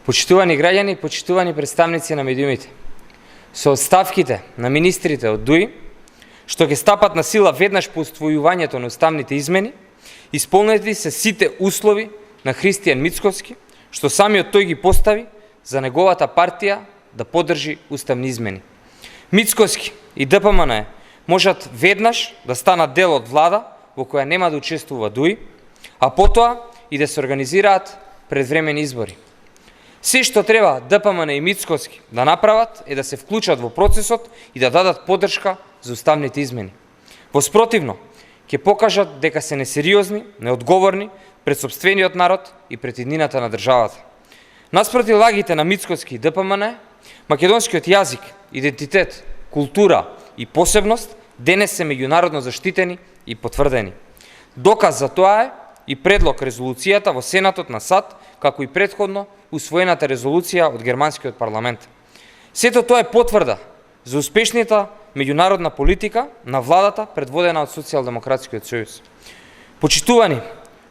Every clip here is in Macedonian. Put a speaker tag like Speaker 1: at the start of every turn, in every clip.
Speaker 1: Почитувани граѓани, почитувани представници на медиумите, со оставките на министрите од ДУИ, што ќе стапат на сила веднаш по усвојувањето на уставните измени, исполнети се сите услови на Христијан Мицковски, што самиот тој ги постави за неговата партија да поддржи уставни измени. Мицковски и ДПМН можат веднаш да станат дел од влада во која нема да учествува ДУИ, а потоа и да се организираат предвремени избори. Се што треба ДПМН и Мицковски да направат е да се вклучат во процесот и да дадат поддршка за уставните измени. Во спротивно, ќе покажат дека се несериозни, неодговорни пред сопствениот народ и пред иднината на државата. Наспроти лагите на Мицковски и ДПМН, македонскиот јазик, идентитет, култура и посебност денес се меѓународно заштитени и потврдени. Доказ за тоа е и предлог резолуцијата во Сенатот на САД, како и претходно усвоената резолуција од германскиот парламент. Сето тоа е потврда за успешната меѓународна политика на владата предводена од Социјалдемократскиот сојуз. Почитувани,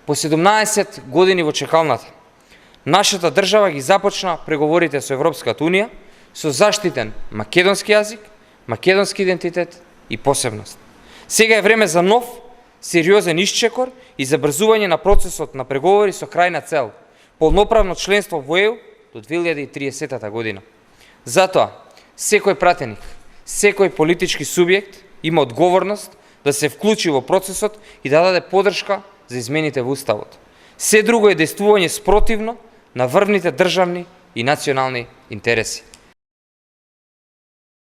Speaker 1: по 17 години во чекалната, нашата држава ги започна преговорите со Европската унија со заштитен македонски јазик, македонски идентитет и посебност. Сега е време за нов, сериозен исчекор и забрзување на процесот на преговори со крајна цел полноправно членство во ЕУ до 2030 година. Затоа, секој пратеник, секој политички субјект има одговорност да се вклучи во процесот и да даде поддршка за измените во Уставот. Се друго е действување спротивно на врвните државни и национални интереси.